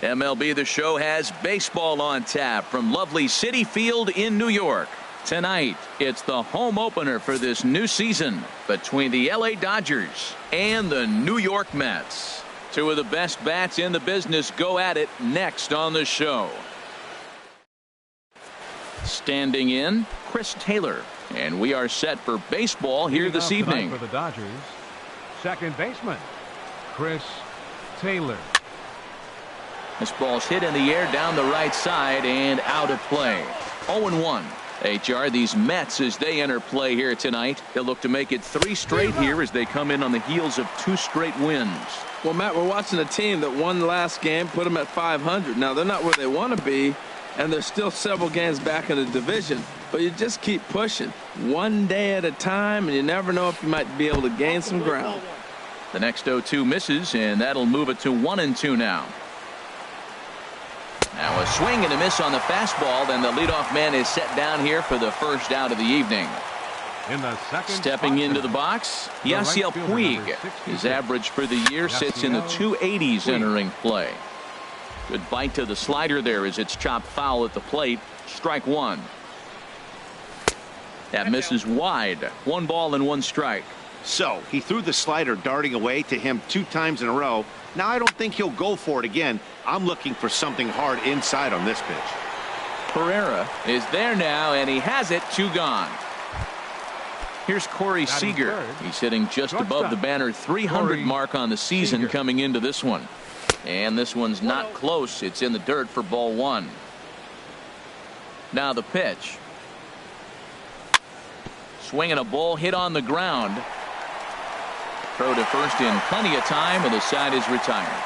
MLB The Show has baseball on tap from lovely Citi Field in New York. Tonight, it's the home opener for this new season between the LA Dodgers and the New York Mets. Two of the best bats in the business go at it next on the show. Standing in, Chris Taylor. And we are set for baseball here this evening. For the Dodgers, second baseman, Chris Taylor. This ball's hit in the air down the right side and out of play. 0-1. HR, these Mets, as they enter play here tonight, they'll look to make it 3 straight here as they come in on the heels of 2 straight wins. Well, Matt, we're watching a team that won the last game, put them at 500. Now, they're not where they want to be, and they're still several games back in the division. But you just keep pushing one day at a time, and you never know if you might be able to gain some ground. The next 0-2 misses, and that'll move it to 1-2 now. Now a swing and a miss on the fastball. Then the leadoff man is set down here for the first out of the evening. In the second Stepping into the box, Yasiel Puig. His average for the year sits in the 280s entering play. Good bite to the slider there as it's chopped foul at the plate. Strike one. That misses wide. 1 ball and 1 strike. So he threw the slider darting away to him 2 times in a row. Now I don't think he'll go for it again. I'm looking for something hard inside on this pitch. Pereira is there now, and he has it. 2 gone. Here's Corey Seager. He's hitting just above the banner 300 mark on the season coming into this one. And this one's not close. It's in the dirt for ball 1. Now the pitch. Swinging a ball hit on the ground. Throw to first in plenty of time, and the side is retired.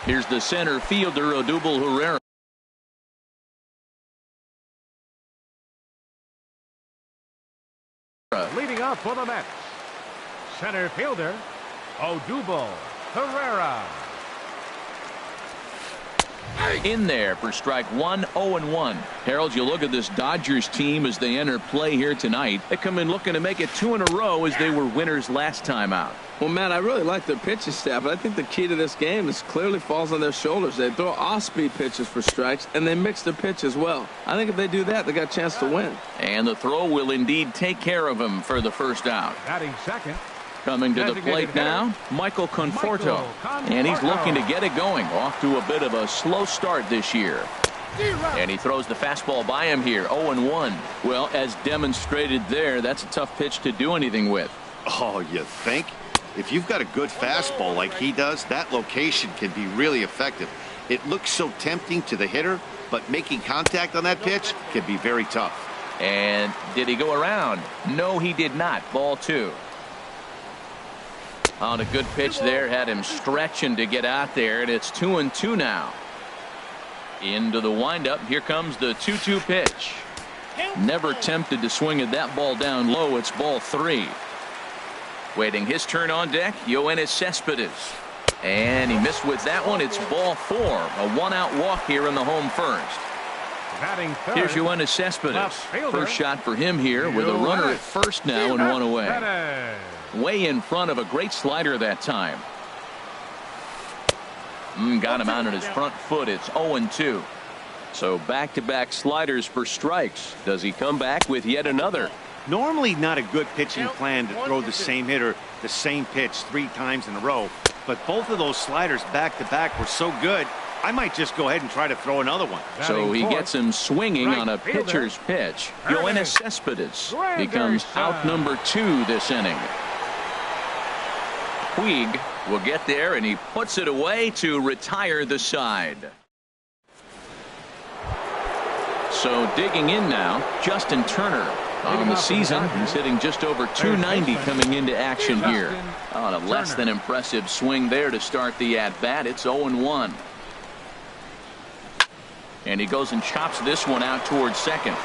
Here's the center fielder, Odubel Herrera. Leading up for the Mets, center fielder, Odubel Herrera. In there for strike 1. 0-1. Harold, you look at this Dodgers team as they enter play here tonight. They come in looking to make it 2 in a row as they were winners last time out. Well, Matt, I really like their pitching staff, but I think the key to this game is clearly falls on their shoulders. They throw off-speed pitches for strikes, and they mix their pitch as well. I think if they do that, they got a chance to win. And the throw will indeed take care of him for the first out. Batting second. Coming to the plate now, Michael Conforto. And he's looking to get it going. Off to a bit of a slow start this year. And he throws the fastball by him here. 0-1. Well, as demonstrated there, that's a tough pitch to do anything with. Oh, you think? If you've got a good fastball like he does, that location can be really effective. It looks so tempting to the hitter, but making contact on that pitch can be very tough. And did he go around? No, he did not. Ball 2. On a good pitch there, had him stretching to get out there, and it's 2-2 now. Into the windup. Here comes the 2-2 pitch. Never tempted to swing at that ball down low. It's ball 3. Waiting his turn on deck, Yoenis Cespedes. And he missed with that one. It's ball 4. A 1-out walk here in the home first. Here's Yoenis Cespedes. First shot for him here with a runner at first now and 1 away. Way in front of a great slider that time. Got him out on his front foot. It's 0-2. So back-to-back sliders for strikes. Does he come back with yet another? Normally not a good pitching plan to throw the same hitter the same pitch 3 times in a row. But both of those sliders back-to-back were so good, I might just go ahead and try to throw another one. So he gets him swinging on a pitcher's pitch. Yoenis Cespedes becomes out number 2 this inning. Puig will get there, and he puts it away to retire the side. So digging in now, Justin Turner. On the season, he's hitting just over 290 coming into action here. On a less than impressive swing there to start the at-bat. It's 0-1. And he goes and chops this one out towards second.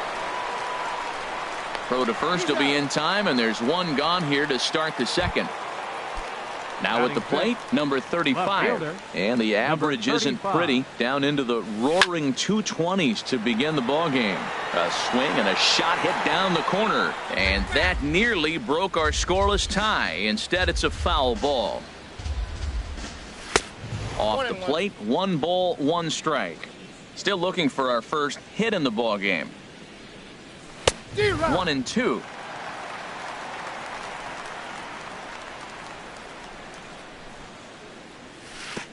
Throw to first will be in time, and there's 1 gone here to start the second. Now at the plate, number 35. And the average isn't pretty. Down into the roaring 220s to begin the ball game. A swing and a shot hit down the corner. And that nearly broke our scoreless tie. Instead, it's a foul ball. Off the plate, 1 ball, 1 strike. Still looking for our first hit in the ball game. 1-2.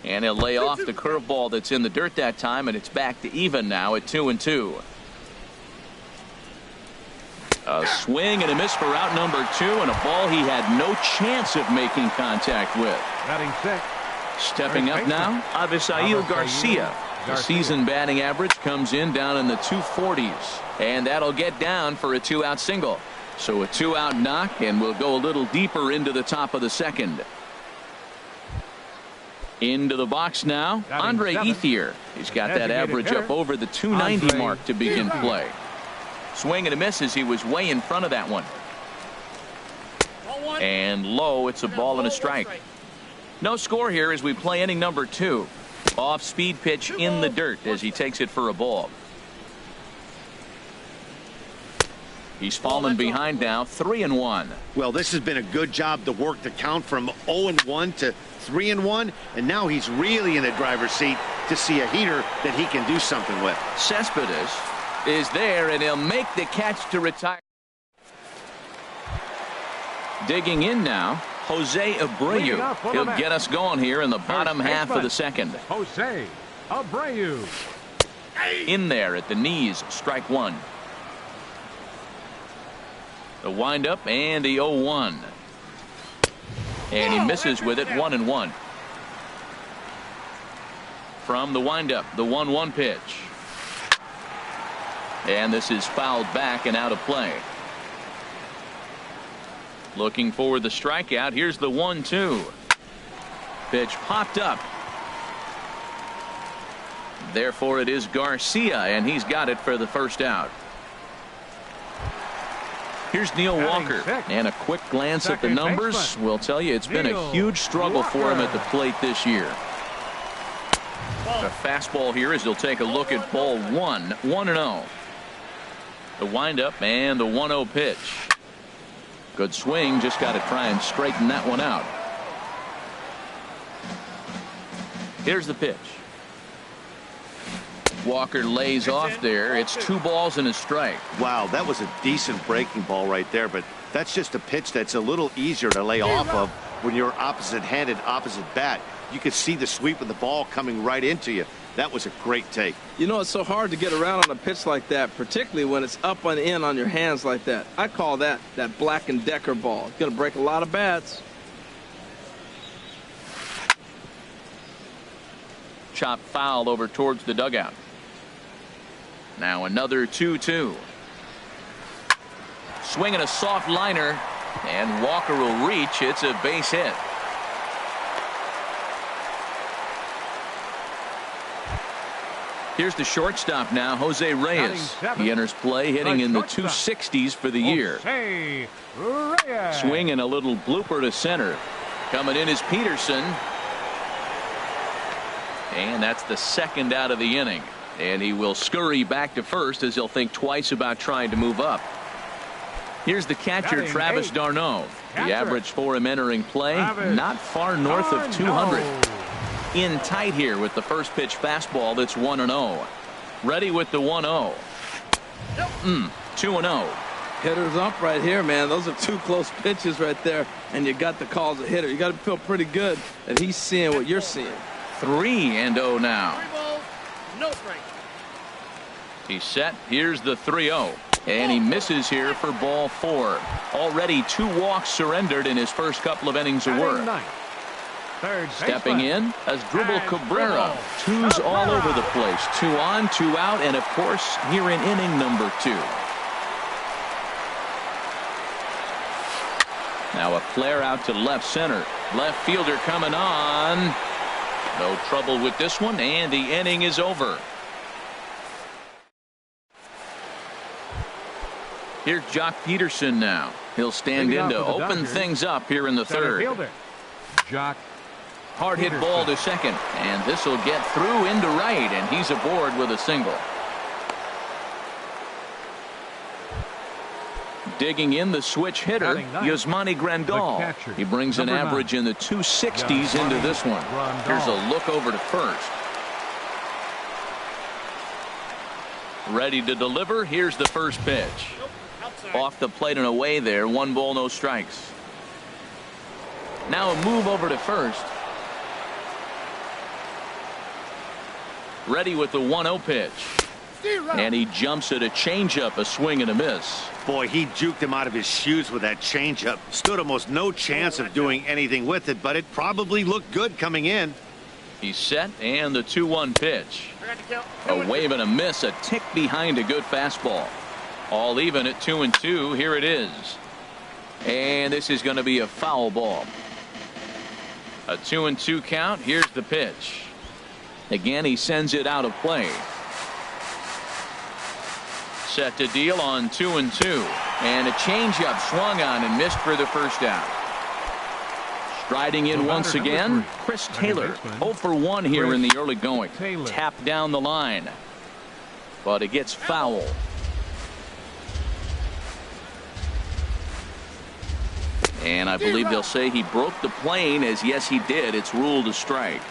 And he'll lay off the curveball that's in the dirt that time, and it's back to even now at 2-2. A swing and a miss for out number 2, and a ball he had no chance of making contact with. Batting sixth. Stepping up now, Avisail Garcia. The season batting average comes in down in the 240s, and that'll get down for a 2-out single. So a 2-out knock, and we'll go a little deeper into the top of the second. Into the box now, Andre Ethier. He's got that average up over the 290 mark to begin play. Swing and a miss as he was way in front of that one. And low, it's a ball and a strike. No score here as we play inning number 2. Off speed pitch in the dirt as he takes it for a ball. He's fallen behind now, 3-1. Well, this has been a good job to work the count from 0-1 to 3-1, and now he's really in the driver's seat to see a heater that he can do something with. Cespedes is there, and he'll make the catch to retire. Digging in now, Jose Abreu. He'll get us going here in the bottom half of the second. Jose Abreu. In there at the knees, strike 1. The windup and the 0-1. And he misses with it, 1-1. From the windup, the 1-1 pitch. And this is fouled back and out of play. Looking for the strikeout. Here's the 1-2. Pitch popped up. Therefore, it is Garcia, and he's got it for the first out. Here's Neil Walker, and a quick glance at the numbers will tell you it's been a huge struggle for him at the plate this year. The fastball here as he'll take a look at ball 1, 1-0. The windup and the 1-0 pitch. Good swing, just got to try and straighten that one out. Here's the pitch. Walker lays off there. It's 2 balls and a strike. Wow, that was a decent breaking ball right there, but that's just a pitch that's a little easier to lay off of when you're opposite-handed, opposite bat. You could see the sweep of the ball coming right into you. That was a great take. You know, it's so hard to get around on a pitch like that, particularly when it's up and in on your hands like that. I call that Black & Decker ball. It's going to break a lot of bats. Chop foul over towards the dugout. Now another 2-2. Swinging a soft liner, and Walker will reach. It's a base hit. Here's the shortstop now, Jose Reyes. He enters play hitting in the 260s for the year. Swinging a little blooper to center. Coming in is Peterson. And that's the second out of the inning. And he will scurry back to first as he'll think twice about trying to move up. Here's the catcher, Travis d'Arnaud. The average for him entering play, not far north of 200. In tight here with the first pitch fastball that's 1-0. Ready with the 1-0. 2-0. Hitters up right here, man. Those are 2 close pitches right there, and you got the call as a hitter. You got to feel pretty good that he's seeing what you're seeing. 3-0 now. 3 balls, no strike. He's set. Here's the 3-0. And he misses here for ball 4. Already 2 walks surrendered in his first couple of innings of work. Stepping in as Dribble Cabrera. 2s all over the place. 2 on, 2 out, and of course here in inning number 2. Now a flare out to left center. Left fielder coming on. No trouble with this one, and the inning is over. Here's Jock Peterson now. He'll stand in to open things up here in the third. Jock. Hard hit ball to second, and this will get through into right, and he's aboard with a single. Digging in the switch hitter, Yasmani Grandal. He brings an average in the 260s into this one. Here's a look over to first. Ready to deliver. Here's the first pitch. Off the plate and away there. 1 ball, no strikes. Now a move over to first. Ready with the 1-0 pitch. And he jumps at a changeup, a swing and a miss. Boy, he juked him out of his shoes with that changeup. Stood almost no chance of doing anything with it, but it probably looked good coming in. He's set, and the 2-1 pitch. A wave and a miss, a tick behind a good fastball. All even at 2-2. Here it is. And this is going to be a foul ball. A 2-2 count. Here's the pitch. Again, he sends it out of play. Set to deal on 2-2. And a changeup swung on and missed for the first out. Striding in once again, Chris Taylor. 0 for 1 here in the early going. Tap down the line. But it gets foul. And I believe they'll say he broke the plane, as yes he did. It's ruled a strike.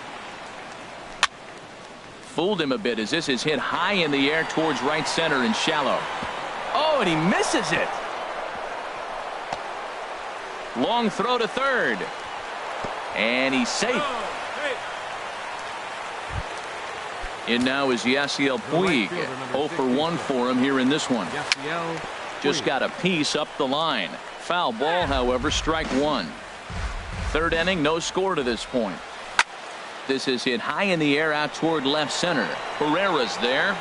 Fooled him a bit as this is hit high in the air towards right center and shallow. Oh, and he misses it. Long throw to third. And he's safe. In now is Yasiel Puig. 0 for 1 for him here in this one. Just got a piece up the line. Foul ball, however, strike 1. Third inning, no score to this point. This is hit high in the air out toward left center. Herrera's there.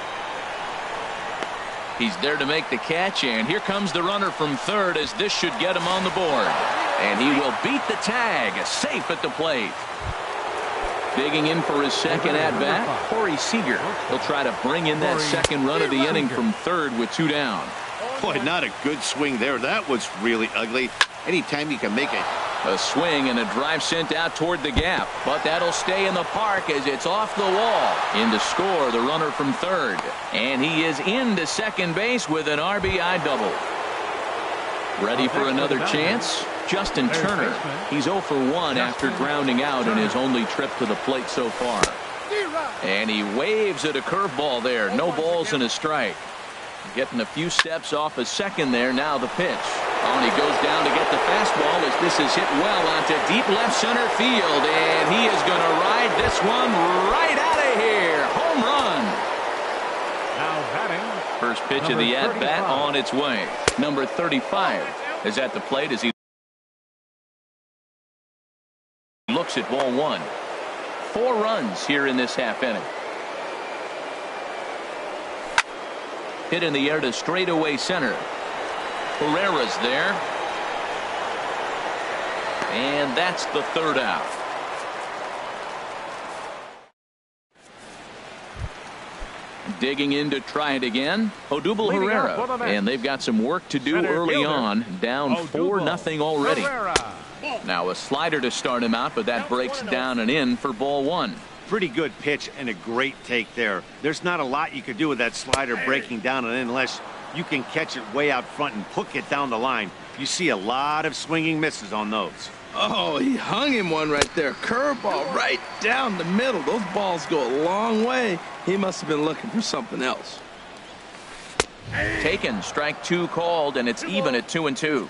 He's there to make the catch, and here comes the runner from third, as this should get him on the board. And he will beat the tag, safe at the plate. Digging in for his second at-bat, Corey Seager. He'll try to bring in that second run of the inning from third with 2 down. Boy, not a good swing there. That was really ugly. Anytime you can make it. A swing and a drive sent out toward the gap, but that'll stay in the park as it's off the wall. In to score, the runner from third. And he is into second base with an RBI double. Ready for another chance? Justin Turner. He's 0 for 1 after grounding out in his only trip to the plate so far. And he waves at a curveball there. No balls and a strike. Getting a few steps off a second there. Now the pitch. Oh, and he goes down to get the fastball as this is hit well out to deep left center field. And he is going to ride this one right out of here. Home run. Now batting. First pitch of the at-bat on its way. Number 35 is at the plate as he looks at ball 1. 4 runs here in this half inning. Hit in the air to straightaway center. Herrera's there. And that's the third out. Digging in to try it again, Odubel Herrera. And they've got some work to do early on. Down 4-0 already. Now a slider to start him out, but that breaks down and in for ball 1. Pretty good pitch and a great take there. There's not a lot you could do with that slider breaking down and in unless you can catch it way out front and hook it down the line. You see a lot of swinging misses on those. Oh, he hung him one right there. Curveball right down the middle. Those balls go a long way. He must have been looking for something else. Taken, strike 2 called, and it's even at 2-2.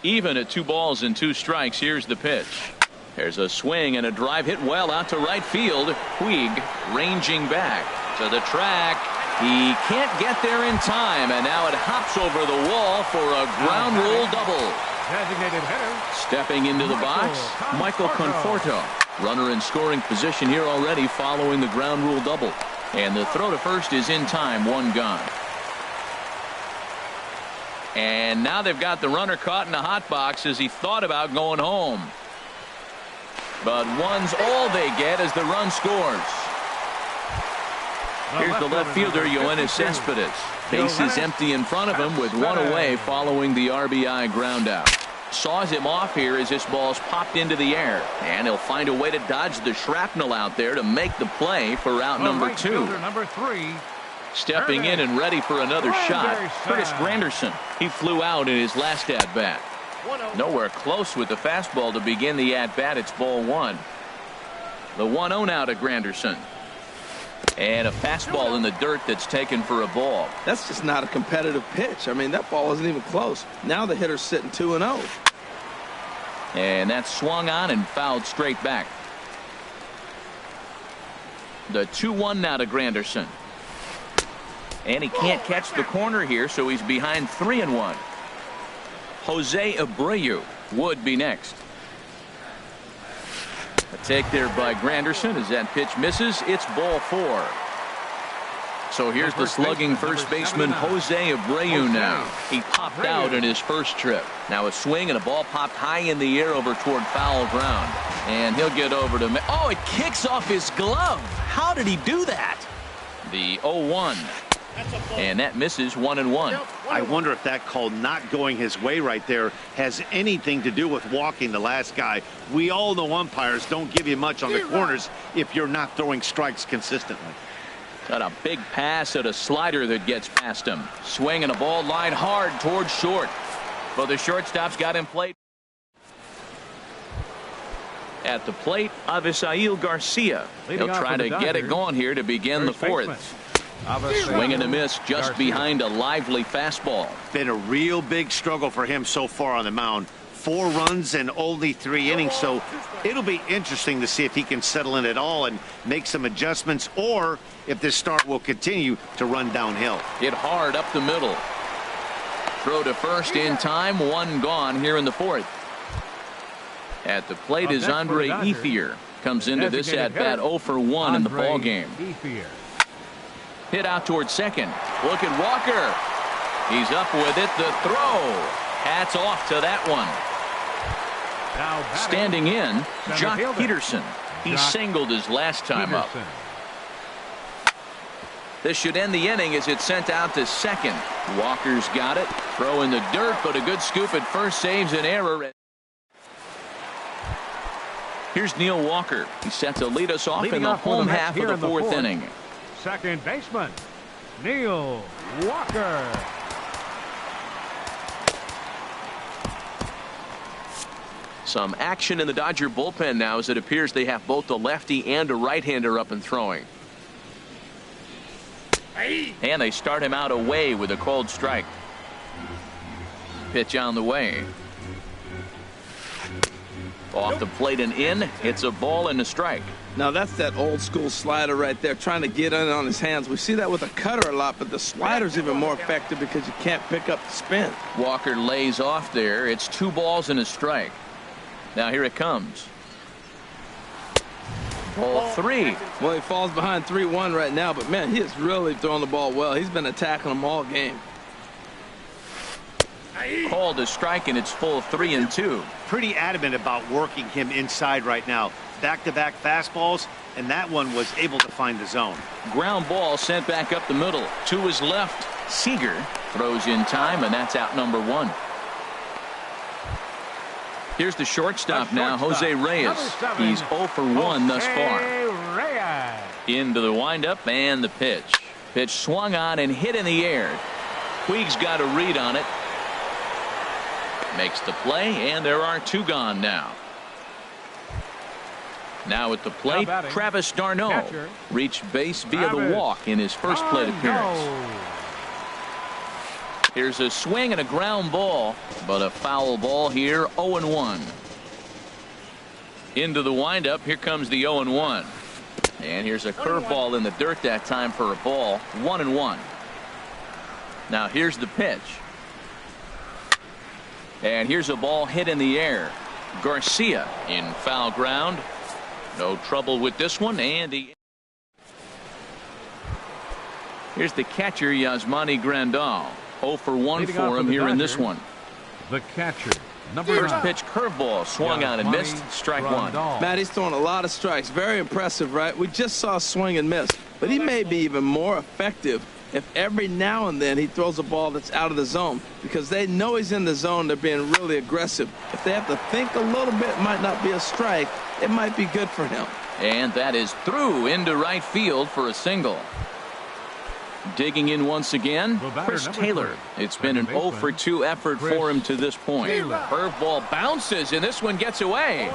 Even at 2 balls and 2 strikes. Here's the pitch. There's a swing and a drive hit well out to right field. Puig ranging back to the track. He can't get there in time, and now it hops over the wall for a ground rule double. Designated hitter. Stepping into the box, Michael Conforto. Runner in scoring position here already following the ground rule double. And the throw to first is in time, 1 gone. And now they've got the runner caught in the hot box as he thought about going home. But 1's all they get as the run scores. Here's the left fielder, Yoenis Cespedes. Base is empty in front of him with 1 away following the RBI ground out. Saws him off here as this ball's popped into the air. And he'll find a way to dodge the shrapnel out there to make the play for out number 2. Number 3, Stepping in and ready for another shot, Curtis Granderson. He flew out in his last at-bat. Nowhere close with the fastball to begin the at-bat. It's ball one. The 1-0 now to Granderson. And a fastball in the dirt that's taken for a ball. That's just not a competitive pitch. I mean, that ball isn't even close. Now the hitter's sitting 2-0. And that's swung on and fouled straight back. The 2-1 now to Granderson. And he can't catch the corner here, so he's behind 3-1. Jose Abreu would be next. A take there by Granderson as that pitch misses. It's ball four. So here's the slugging first baseman Jose Abreu now. He popped out in his first trip. Now a swing and a ball popped high in the air over toward foul ground. And he'll get over to... Oh, it kicks off his glove. How did he do that? The 0-1. And that misses 1-1. I wonder if that call not going his way right there has anything to do with walking the last guy. We all know umpires don't give you much on the corners if you're not throwing strikes consistently. Got a big pass at a slider that gets past him. Swinging a ball line hard towards short. But the shortstop's got him played. At the plate, Avisail Garcia. He'll try to get it going here to begin the fourth. Swing and a miss just behind a lively fastball. Been a real big struggle for him so far on the mound. 4 runs and only 3 innings, so it'll be interesting to see if he can settle in at all and make some adjustments, or if this start will continue to run downhill. Hit hard up the middle. Throw to first in time. 1 gone here in the fourth. At the plate is Andre Ethier. Comes into this at-bat 0 for 1 in the ball game. Hit out towards second. Look at Walker. He's up with it. The throw. Hats off to that one. Standing in, Jock Peterson. He singled his last time up. This should end the inning as it's sent out to second. Walker's got it. Throw in the dirt, but a good scoop at first saves an error. Here's Neil Walker. He's set to lead us off in the home half of the fourth inning. Second baseman, Neil Walker. Some action in the Dodger bullpen now as it appears they have both a lefty and a right-hander up and throwing. And they start him out away with a cold strike. Pitch on the way. Off the plate and in. It's a ball and a strike. Now that's that old school slider right there, trying to get in on his hands. We see that with a cutter a lot, but the slider's even more effective because you can't pick up the spin. Walker lays off there. It's 2 balls and a strike. Now here it comes. Ball 3. Well, he falls behind 3-1 right now, but man, he is really throwing the ball well. He's been attacking them all game. Called a strike, and it's full 3-2. Pretty adamant about working him inside right now. Back-to-back fastballs, and that one was able to find the zone. Ground ball sent back up the middle. To his left. Seager throws in time, and that's out number 1. Here's the shortstop now, Jose Reyes. He's 0 for 1 thus far. Into the windup and the pitch. Pitch swung on and hit in the air. Puig's got a read on it. Makes the play, and there are 2 gone now. Now at the plate, Travis d'Arnaud reached base via the walk in his first plate appearance. Here's a swing and a ground ball, but a foul ball here. 0-1. Into the windup. Here comes the 0-1. And here's a curveball in the dirt that time for a ball. 1-1. Now here's the pitch. And here's a ball hit in the air. Garcia in foul ground. No trouble with this one. And here's the catcher, Yasmani Grandal. 0 for 1 for him here in this one. The catcher, First pitch curveball swung on and missed. Strike 1. Matt, he's throwing a lot of strikes. Very impressive, right? We just saw a swing and miss, but he may be even more effective if every now and then he throws a ball that's out of the zone, because they know he's in the zone. They're being really aggressive. If they have to think a little bit, it might not be a strike. It might be good for him. And that is through into right field for a single. Digging in once again, The batter, Chris number Taylor. 3, It's been an second 0 for 2 effort Chris for him to this point. Taylor. Curveball bounces, and this one gets away.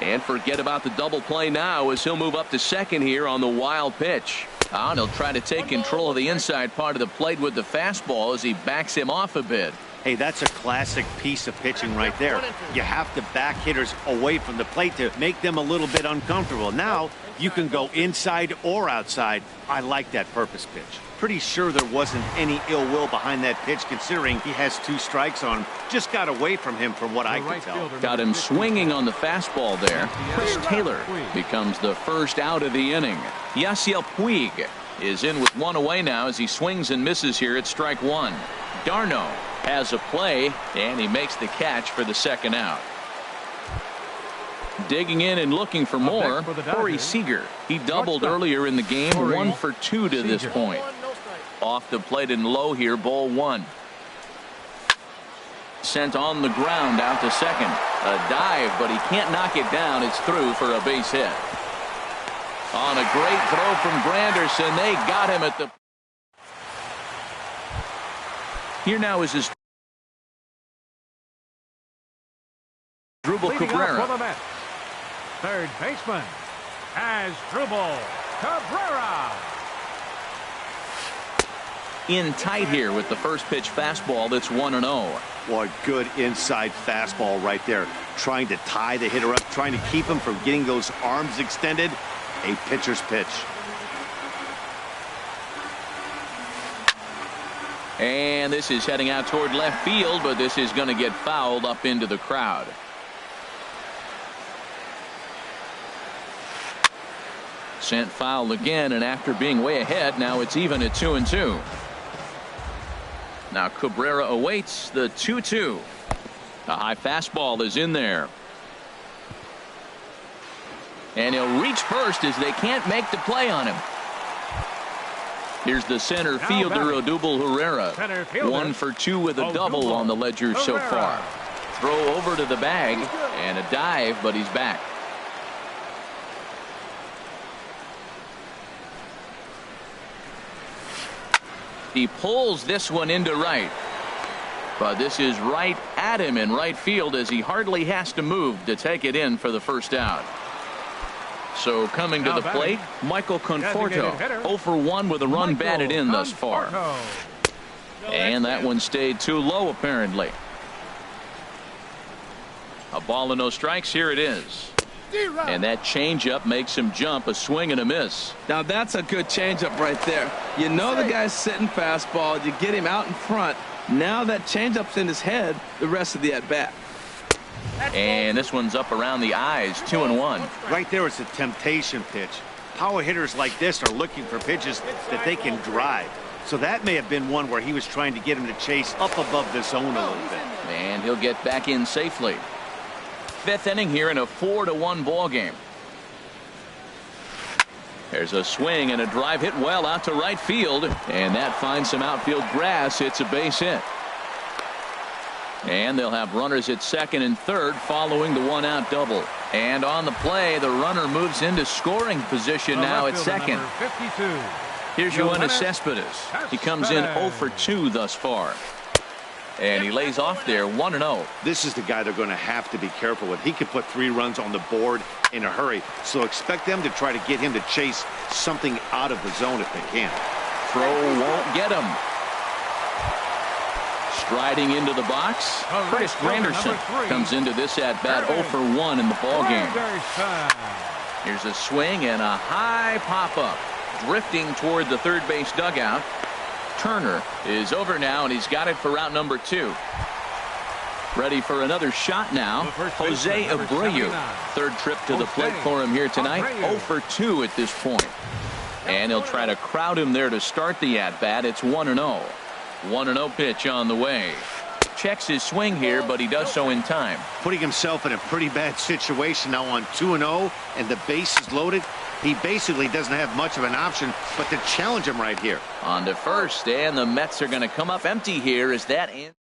And forget about the double play now as he'll move up to second here on the wild pitch. And he'll try to take control of the inside part of the plate with the fastball as he backs him off a bit. Hey, that's a classic piece of pitching right there. You have to back hitters away from the plate to make them a little bit uncomfortable. Now you can go inside or outside. I like that purpose pitch. Pretty sure there wasn't any ill will behind that pitch considering he has 2 strikes on him. Just got away from him from what I could tell. Got him swinging on the fastball there. Chris Taylor becomes the first out of the inning. Yasiel Puig is in with 1 away now as he swings and misses here at strike 1. d'Arnaud has a play, and he makes the catch for the second out. Digging in and looking for more, Corey Seager. He doubled earlier in the game, 1 for 2 to this point. Off the plate and low here, ball 1. Sent on the ground out to second. A dive, but he can't knock it down. It's through for a base hit. On a great throw from Granderson, they got him at the... Here now is his Drupal Cabrera. Third baseman, Drupal Cabrera. In tight here with the first pitch fastball that's 1-0. What good inside fastball right there. Trying to tie the hitter up, trying to keep him from getting those arms extended. A pitcher's pitch. And this is heading out toward left field, but this is going to get fouled up into the crowd. Sent foul again, and after being way ahead, now it's even at 2-2. Now Cabrera awaits the 2-2. A high fastball is in there. And he'll reach first as they can't make the play on him. Here's the center fielder, Odubel Herrera. 1 for 2 with a double on the ledger so far. Throw over to the bag and a dive, but he's back. He pulls this one into right. But this is right at him in right field as he hardly has to move to take it in for the first out. So coming to the plate, Michael Conforto, 0 for 1 with a run batted in thus far. And that one stayed too low apparently. A ball and no strikes. Here it is. And that changeup makes him jump. A swing and a miss. Now that's a good changeup right there. You know the guy's sitting fastball. You get him out in front. Now that changeup's in his head the rest of the at-bat. And this one's up around the eyes, 2-1. Right there, it's a temptation pitch. Power hitters like this are looking for pitches that they can drive. So that may have been one where he was trying to get him to chase up above the zone a little bit. And he'll get back in safely. 5th inning here in a 4-1 ball game. There's a swing and a drive hit well out to right field, and that finds some outfield grass. It's a base hit. And they'll have runners at second and third following the 1-out double. And on the play, the runner moves into scoring position now at second. Here's Yoenis Cespedes. He comes in 0 for 2 thus far. And he lays off there, 1-0. This is the guy they're going to have to be careful with. He could put 3 runs on the board in a hurry. So expect them to try to get him to chase something out of the zone if they can. Throw won't get him. Striding into the box, Curtis Granderson comes into this at-bat 0 for 1 in the ballgame. Here's a swing and a high pop-up. Drifting toward the third base dugout. Turner is over now, and he's got it for route number 2. Ready for another shot now. Jose Abreu. Third trip to the plate for him here tonight. 0 for 2 at this point. And he'll try to crowd him there to start the at-bat. It's 1-0. 1-0 pitch on the way. Checks his swing here, but he does so in time. Putting himself in a pretty bad situation now on 2-0, and the base is loaded. He basically doesn't have much of an option but to challenge him right here. On to first, and the Mets are going to come up empty here as that ends.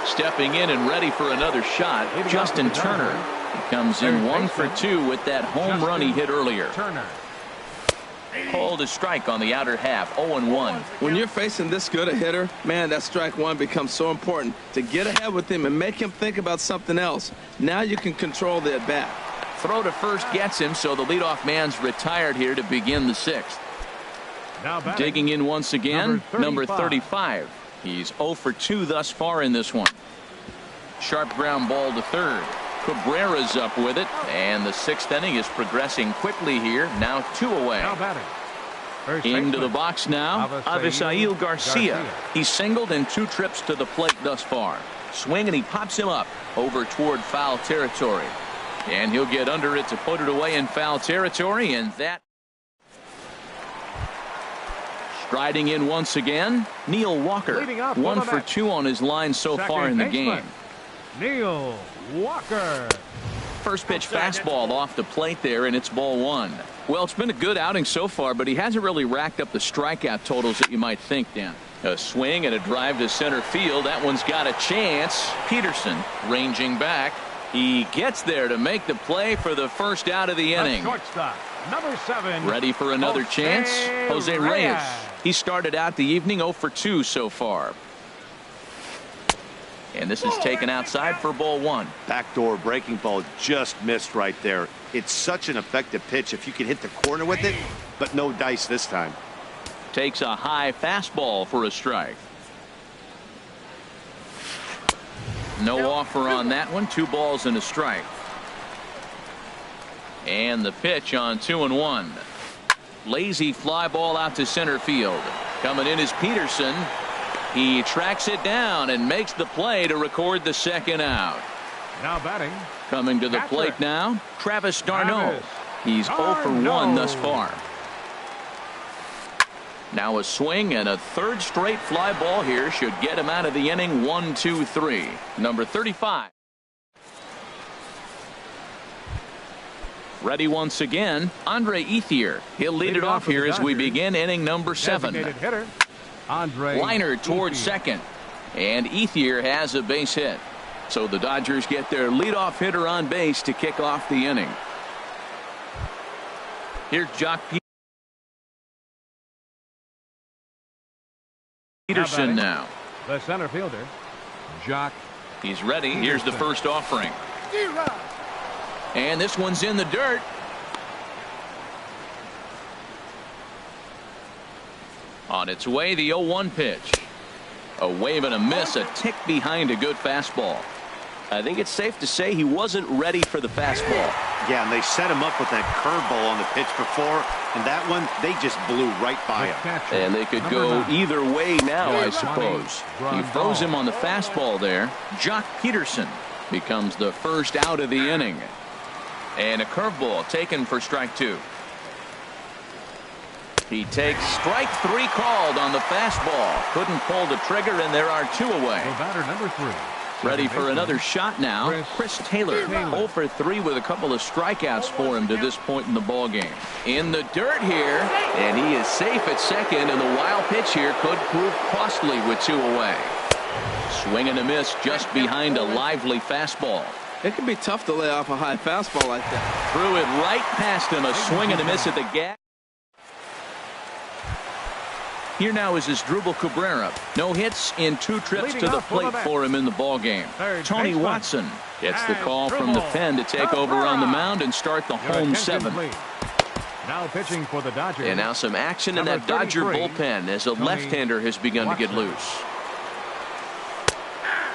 Stepping in and ready for another shot, Justin Turner. He comes in 1 for 2 with that home run he hit earlier. Turner. Called a strike on the outer half, 0-1. When you're facing this good a hitter, man, that strike one becomes so important to get ahead with him and make him think about something else. Now you can control the at-bat. Throw to first gets him, so the leadoff man's retired here to begin the 6th. Now batting, Digging in once again, number 35. 35. He's 0 for 2 thus far in this one. Sharp ground ball to third. Cabrera's up with it, and the 6th inning is progressing quickly here. Now 2 away. Now batting. First Into the baseman, box now, Avisail Garcia. He's singled in 2 trips to the plate thus far. Swing, and he pops him up over toward foul territory. And he'll get under it to put it away in foul territory, and that. Striding in once again, Neil Walker. Leading up 1 for for the 2 on his line so Second far in the baseman, game. Neil Walker. First pitch fastball off the plate there, and it's ball 1. Well, it's been a good outing so far, but he hasn't really racked up the strikeout totals that you might think, Dan. A swing and a drive to center field. That one's got a chance. Peterson ranging back. He gets there to make the play for the first out of the inning. Shortstop, number 7. Ready for another chance? Jose Reyes. He started out the evening 0 for 2 so far. And this is taken outside for ball 1. Backdoor breaking ball just missed right there. It's such an effective pitch if you can hit the corner with it, but no dice this time. Takes a high fastball for a strike. No offer on that one. 2 balls and a strike. And the pitch on 2-1. Lazy fly ball out to center field. Coming in is Peterson. He tracks it down and makes the play to record the 2nd out. Now batting. Coming to the plate now, Travis d'Arnaud. He's 0 for 1 thus far. Now a swing and a 3rd straight fly ball here should get him out of the inning. 1-2-3. Number 35. Ready once again, Andre Ethier. He'll lead it off here as we begin inning number 7. Designated hitter, Andre Liner towards Ethier. second, and Ethier has a base hit. So the Dodgers get their leadoff hitter on base to kick off the inning. Here's Jock Peterson now. The center fielder, Jock. He's ready. Here's the first offering. And this one's in the dirt. On its way, the 0-1 pitch. A wave and a miss, a tick behind a good fastball. I think it's safe to say he wasn't ready for the fastball. Yeah, and they set him up with that curveball on the pitch before, and that one, they just blew right by him. And they could go either way now, I suppose. He froze him on the fastball there. Jock Peterson becomes the first out of the inning. And a curveball taken for strike 2. He takes strike 3 called on the fastball. Couldn't pull the trigger, and there are 2 away. The batter number 3. Ready for another shot now. Chris Taylor 0 for 3 with a couple of strikeouts for him to this point in the ball game. In the dirt here, and he is safe at second, and the wild pitch here could prove costly with 2 away. Swing and a miss just behind a lively fastball. It can be tough to lay off a high fastball like that. Threw it right past him. A swing and a miss at the gap. Here now is Asdrubal Cabrera. No hits in 2 trips to the plate for him in the ball game. Tony Watson gets the call from the pen to take over on the mound and start the home 7. Now pitching for the Dodgers. And now some action in that Dodger bullpen as a left-hander has begun to get loose.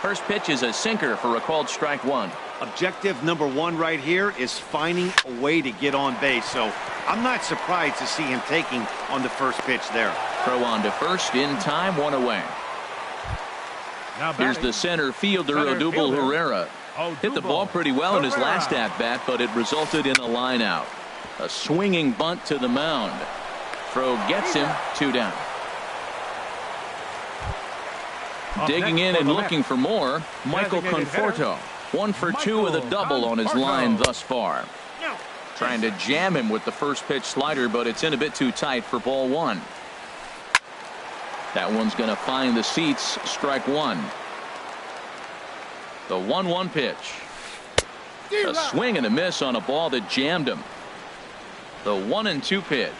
First pitch is a sinker for a called strike 1. Objective number 1 right here is finding a way to get on base. So I'm not surprised to see him taking on the first pitch there. Throw on to first in time, 1 away. Now Here's the center fielder, Odubel Herrera. Hit the ball pretty well in his last at-bat, but it resulted in a line out. A swinging bunt to the mound. Throw gets him, 2 down. Digging in and looking for more, Michael Conforto. 1 for 2 with a double on his line thus far. Trying to jam him with the first pitch slider, but it's in a bit too tight for ball 1. That one's going to find the seats, strike 1. The 1-1 pitch. A swing and a miss on a ball that jammed him. The 1-2 pitch.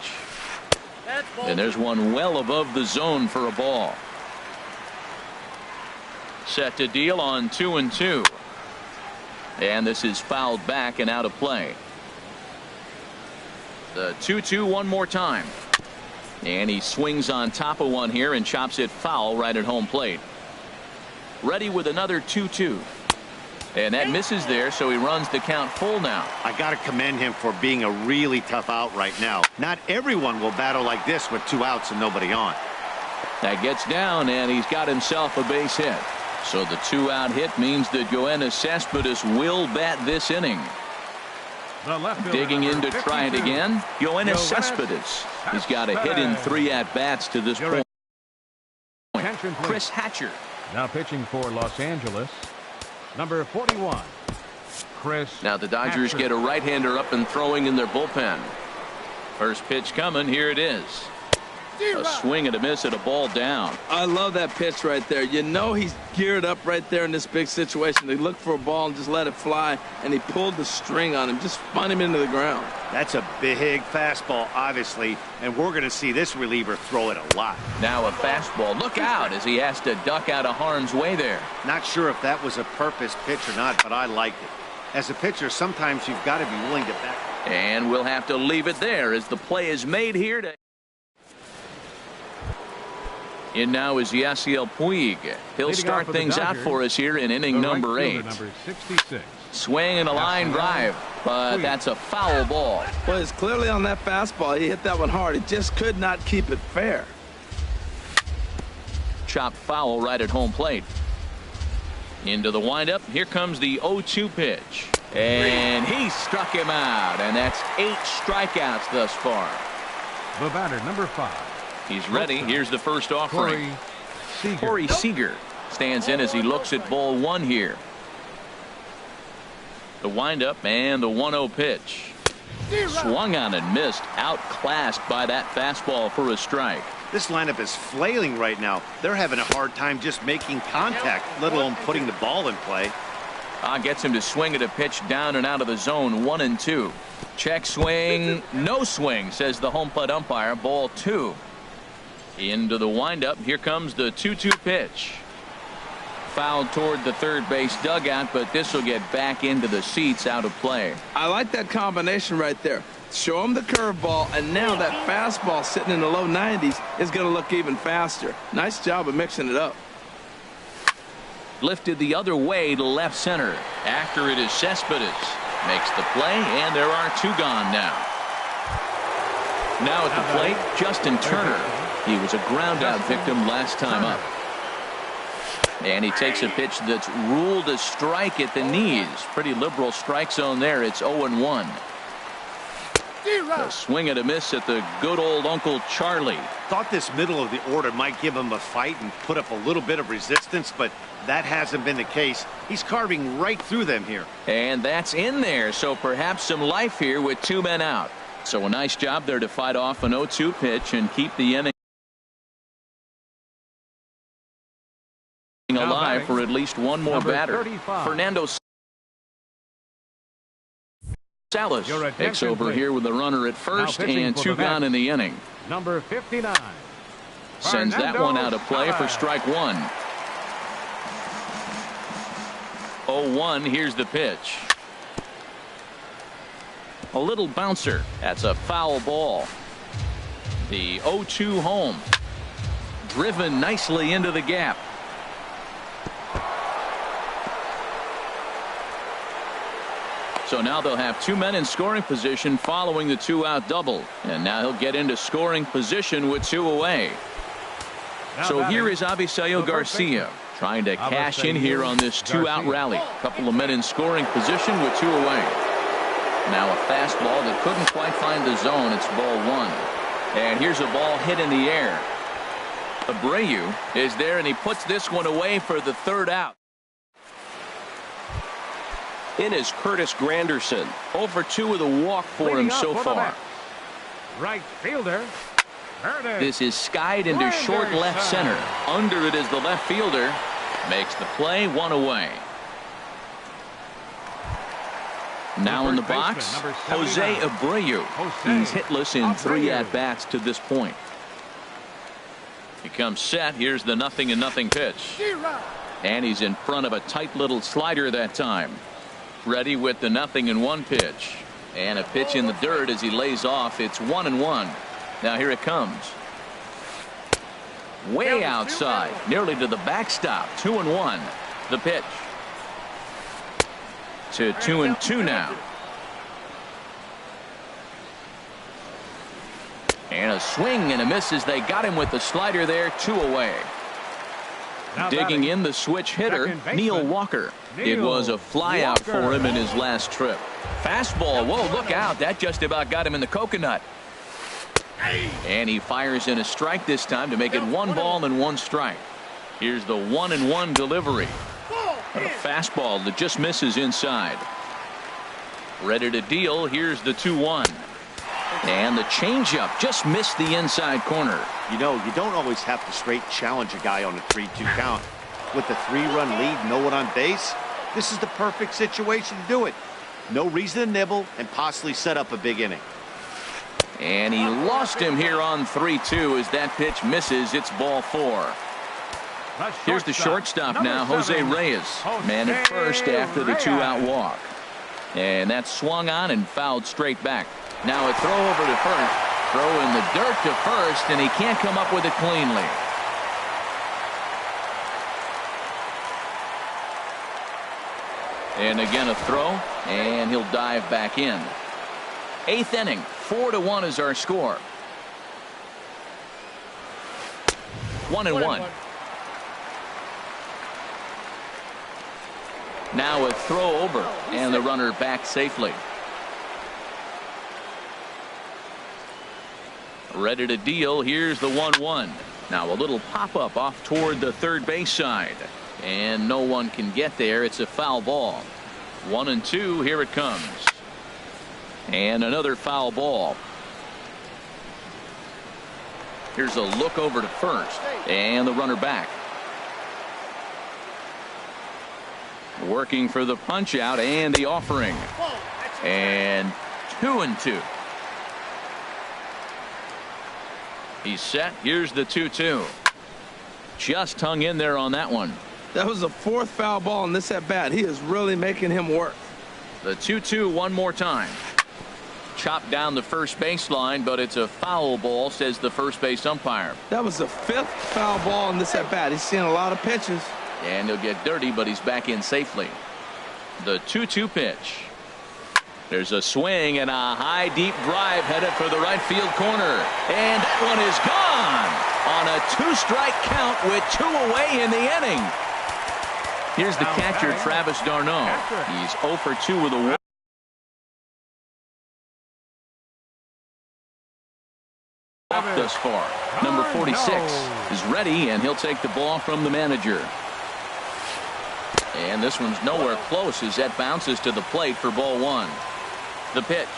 And there's one well above the zone for a ball. Set to deal on 2-2. And this is fouled back and out of play. The 2-2 one more time. And he swings on top of one here and chops it foul right at home plate. Ready with another 2-2. And that misses there, so he runs the count full now. I got to commend him for being a really tough out right now. Not everyone will battle like this with 2 outs and nobody on. That gets down, and he's got himself a base hit. So the 2-out hit means that Yoenis Cespedes will bat this inning. Digging in to try it again, Yoenis Cespedes. He's got a hit in 3 at-bats to this point. Chris Hatcher. Now pitching for Los Angeles, number 41, Chris. Now the Dodgers get a right-hander up and throwing in their bullpen. First pitch coming. Here it is. A swing and a miss at a ball down. I love that pitch right there. You know he's geared up right there in this big situation. They look for a ball and just let it fly, and he pulled the string on him, just spun him into the ground. That's a big fastball, obviously, and we're going to see this reliever throw it a lot. Now a fastball. Look out as he has to duck out of harm's way there. Not sure if that was a purpose pitch or not, but I liked it. As a pitcher, sometimes you've got to be willing to back. And we'll have to leave it there as the play is made here. In now is Yasiel Puig. He'll start things out for us here in inning number 8. Number 66. Swing and a line drive, but that's a foul ball. Well, it's clearly on that fastball. He hit that one hard. He just could not keep it fair. Chopped foul right at home plate. Into the windup. Here comes the 0-2 pitch. And he struck him out. And that's 8 strikeouts thus far. The batter, number 5. He's ready. Here's the first offering. Corey Seager stands in as he looks at ball 1 here. The windup and the 1-0 pitch. Swung on and missed. Outclassed by that fastball for a strike. This lineup is flailing right now. They're having a hard time just making contact, let alone putting the ball in play. Gets him to swing at a pitch down and out of the zone. 1-2. Check swing. No swing, says the home plate umpire. Ball 2. Into the windup. Here comes the 2-2 pitch. Fouled toward the third base dugout, but this will get back into the seats, out of play. I like that combination right there. Show him the curveball, and now that fastball sitting in the low 90s is going to look even faster. Nice job of mixing it up. Lifted the other way to left center. After it is Cespedes. Makes the play, and there are 2 gone now. Now at the plate, Justin Turner. He was a ground-out victim last time up. And he takes a pitch that's ruled a strike at the knees. Pretty liberal strike zone there. It's 0-1. A swing and a miss at the good old Uncle Charlie. Thought this middle of the order might give him a fight and put up a little bit of resistance, but that hasn't been the case. He's carving right through them here. And that's in there, so perhaps some life here with 2 men out. So a nice job there to fight off an 0-2 pitch and keep the inning alive for at least one more batter. Fernando Salas takes over here with the runner at first and 2 gone in the inning. Number 59. Sends that one out of play for strike 1. 0-1. Here's the pitch. A little bouncer. That's a foul ball. The 0-2 home. Driven nicely into the gap. So now they'll have 2 men in scoring position following the 2-out double. And now he'll get into scoring position with 2 away. So here is Avisail Garcia trying to cash in here on this 2-out rally. A couple of men in scoring position with 2 away. Now a fastball that couldn't quite find the zone. It's ball 1. And here's a ball hit in the air. Abreu is there, and he puts this one away for the 3rd out. In is Curtis Granderson. 0-2 with a walk for him so far. Right fielder. This is skied into short left center. Under it is the left fielder. Makes the play, 1 away. Now in the First box, baseman, number Jose 79. Abreu. Jose He's hitless in 3 Abreu. at-bats to this point. He comes set. Here's the 0-0 pitch. And he's in front of a tight little slider that time. Ready with the 0-1 pitch. And a pitch in the dirt as he lays off. It's 1-1. Now here it comes. Way outside. Nearly to the backstop. 2-1. The pitch. To 2-2 now. And a swing and a miss as they got him with the slider there. 2 away. Now Digging batting, in the switch hitter, second baseman, Neil Walker. It Neil was a flyout Walker. for him in his last trip. Fastball. Whoa, look out. That just about got him in the coconut. And he fires in a strike this time to make it 1 ball and 1 strike. Here's the 1-1 delivery. A fastball that just misses inside. Ready to deal. Here's the 2-1. And the changeup just missed the inside corner. You know, you don't always have to straight challenge a guy on a 3-2 count. With the 3-run lead, no one on base, this is the perfect situation to do it. No reason to nibble and possibly set up a big inning. And he lost him here on 3-2 as that pitch misses. It's ball 4. Here's the shortstop now, Jose Reyes. Man at first after the 2-out walk. And that's swung on and fouled straight back. Now a throw over to first. Throw in the dirt to first, and he can't come up with it cleanly. And again a throw, and he'll dive back in. 8th inning, 4-1 is our score. 1-1. Now a throw over, and the runner back safely. Ready to deal. Here's the 1-1. Now a little pop-up off toward the third base side. And no one can get there. It's a foul ball. 1-2. Here it comes. And another foul ball. Here's a look over to first. And the runner back. Working for the punch out and the offering. And 2-2. He's set. Here's the 2-2. Just hung in there on that one. That was the 4th foul ball in this at bat. He is really making him work. The 2-2 one more time. Chopped down the first baseline, but it's a foul ball, says the first base umpire. That was the 5th foul ball in this at bat. He's seen a lot of pitches. And he'll get dirty, but he's back in safely. The 2-2 pitch. There's a swing and a high deep drive headed for the right field corner. And that one is gone on a 2-strike count with 2 away in the inning. Here's the catcher, Travis d'Arnaud. He's 0 for 2 with a walk. Thus far. Number 46 is ready, and he'll take the ball from the manager. And this one's nowhere close as that bounces to the plate for ball 1. The pitch.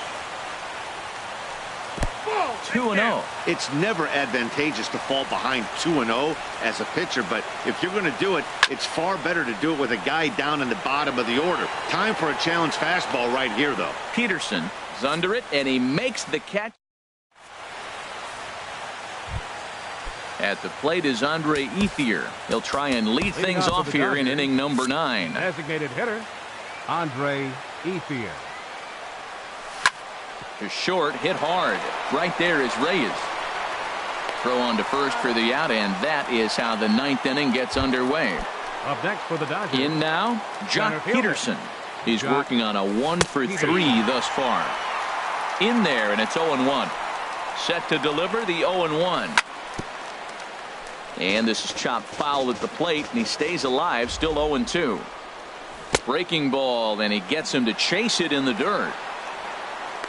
2-0. It's never advantageous to fall behind 2-0 as a pitcher, but if you're going to do it, it's far better to do it with a guy down in the bottom of the order. Time for a challenge fastball right here, though. Peterson is under it, and he makes the catch. At the plate is Andre Ethier. He'll try and lead things off here in inning number 9. Designated hitter, Andre Ethier. To short, hit hard. Right there is Reyes. Throw on to first for the out, and that is how the 9th inning gets underway. Up next for the Dodgers. In now, Jock Peterson. He's working on a 1 for 3 thus far. In there, and it's 0-1. Set to deliver the 0-1. And this is chopped foul at the plate, and he stays alive, still 0-2. Breaking ball, and he gets him to chase it in the dirt.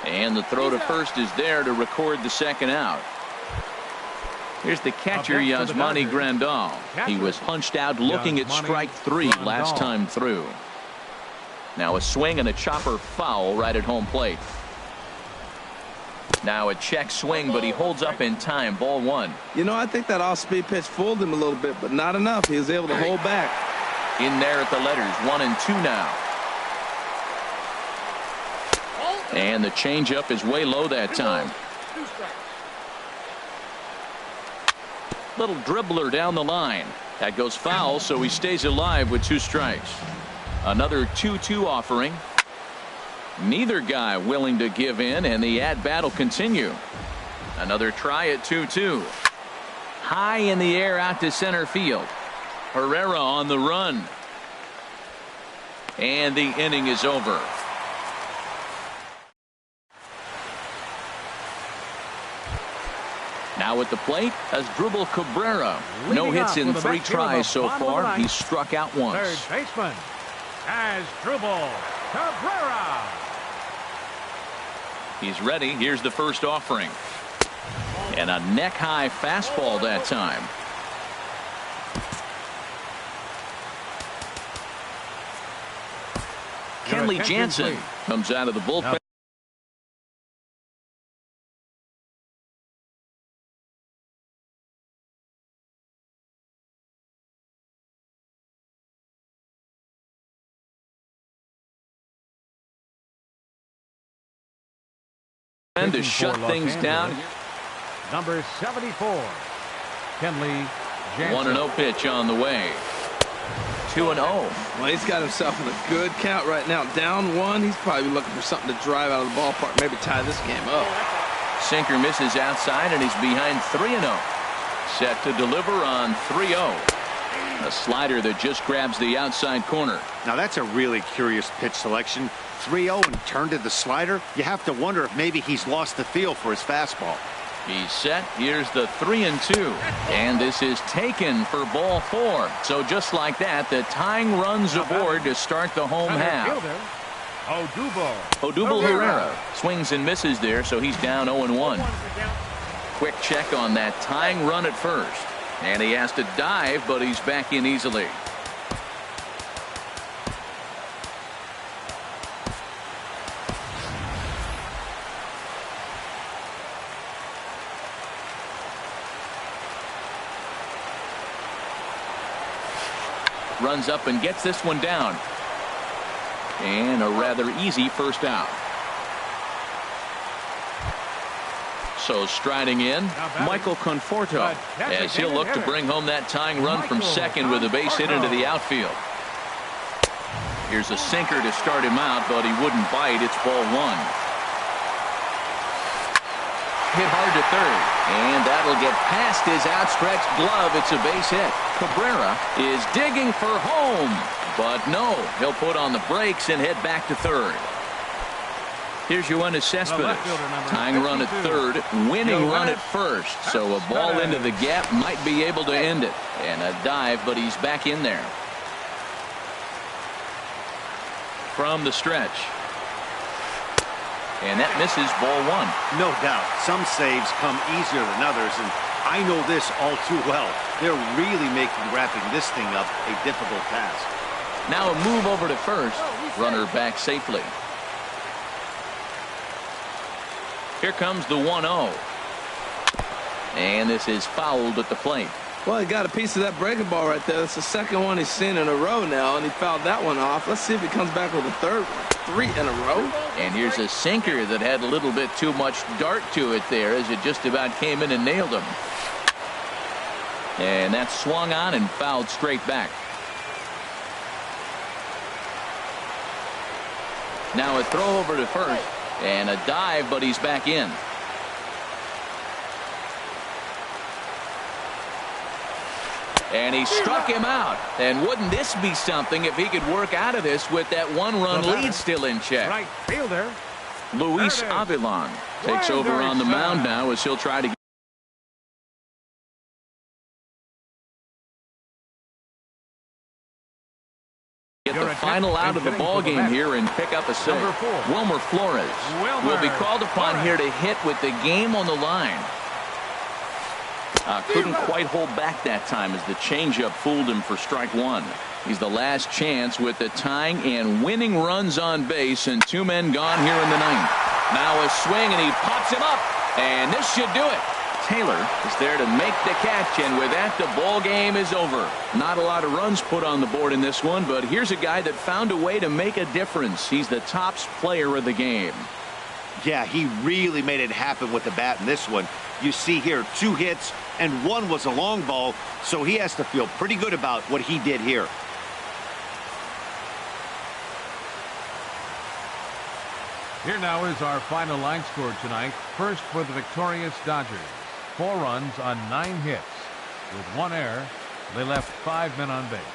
And the throw to first is there to record the second out. Here's the catcher, Yasmani Grandal. He was punched out looking at strike 3 last time through. Now a swing and a chopper foul right at home plate. Now a check swing, but he holds up in time. Ball 1. You know, I think that off-speed pitch fooled him a little bit, but not enough. He was able to hold back. In there at the letters, 1-2 now. And the changeup is way low that time. Little dribbler down the line. That goes foul, so he stays alive with 2 strikes. Another 2-2 offering. Neither guy willing to give in, and the at-bat will continue. Another try at 2-2. High in the air out to center field. Herrera on the run. And the inning is over. Now at the plate, Asdrubal Cabrera. No hits in 3 tries so far. He's struck out once. Third baseman, Asdrubal Cabrera. He's ready. Here's the first offering. And a neck-high fastball that time. Kenley Jansen comes out of the bullpen. And to shut things down. Number 74, Kenley Jansen. 1-0 pitch on the way. 2-0. Well, he's got himself in a good count right now. Down 1. He's probably looking for something to drive out of the ballpark, maybe tie this game up. Sinker misses outside, and he's behind 3-0. Set to deliver on 3-0. A slider that just grabs the outside corner. Now that's a really curious pitch selection. 3-0 and turned to the slider. You have to wonder if maybe he's lost the feel for his fastball. He's set. Here's the 3-2. And this is taken for ball 4. So just like that, the tying runs aboard to start the home half. Odubel Herrera swings and misses there, so he's down 0-1. Quick check on that tying run at first. And he has to dive, but he's back in easily. Runs up and gets this one down. And a rather easy first out. So striding in, Michael Conforto, as he'll look to bring home that tying run from second with a base hit into the outfield. Here's a sinker to start him out, but he wouldn't bite. It's ball 1. Hit hard to third, and that'll get past his outstretched glove. It's a base hit. Cabrera is digging for home, but no, he'll put on the brakes and head back to third. Here's Yoenis Cespedes. Tying run at third, winning run at first. So a ball into the gap might be able to end it. And a dive, but he's back in there. From the stretch. And that misses ball 1. No doubt. Some saves come easier than others, and I know this all too well. They're really making wrapping this thing up a difficult task. Now a move over to first. Runner back safely. Here comes the 1-0. And this is fouled at the plate. Well, he got a piece of that breaking ball right there. That's the second one he's seen in a row now, and he fouled that one off. Let's see if he comes back with a third one. 3 in a row. And here's a sinker that had a little bit too much dart to it there as it just about came in and nailed him. And that swung on and fouled straight back. Now a throw over to first. And a dive, but he's back in. And he struck him out. And wouldn't this be something if he could work out of this with that 1-run lead still in check? Right fielder Luis Avilan takes over on the mound now as he'll try to get the final out of the ball game here and pick up a save. Wilmer Flores will be called upon here to hit with the game on the line. Couldn't quite hold back that time as the changeup fooled him for strike 1. He's the last chance with the tying and winning runs on base and 2 men gone here in the 9th. Now a swing and he pops him up, and this should do it. Taylor is there to make the catch, and with that the ball game is over. Not a lot of runs put on the board in this one, but here's a guy that found a way to make a difference. He's the tops player of the game. Yeah, he really made it happen with the bat in this one. You see here 2 hits and 1 was a long ball, so he has to feel pretty good about what he did here. Here now is our final line score tonight. First for the victorious Dodgers. 4 runs on 9 hits. With 1 error, they left 5 men on base.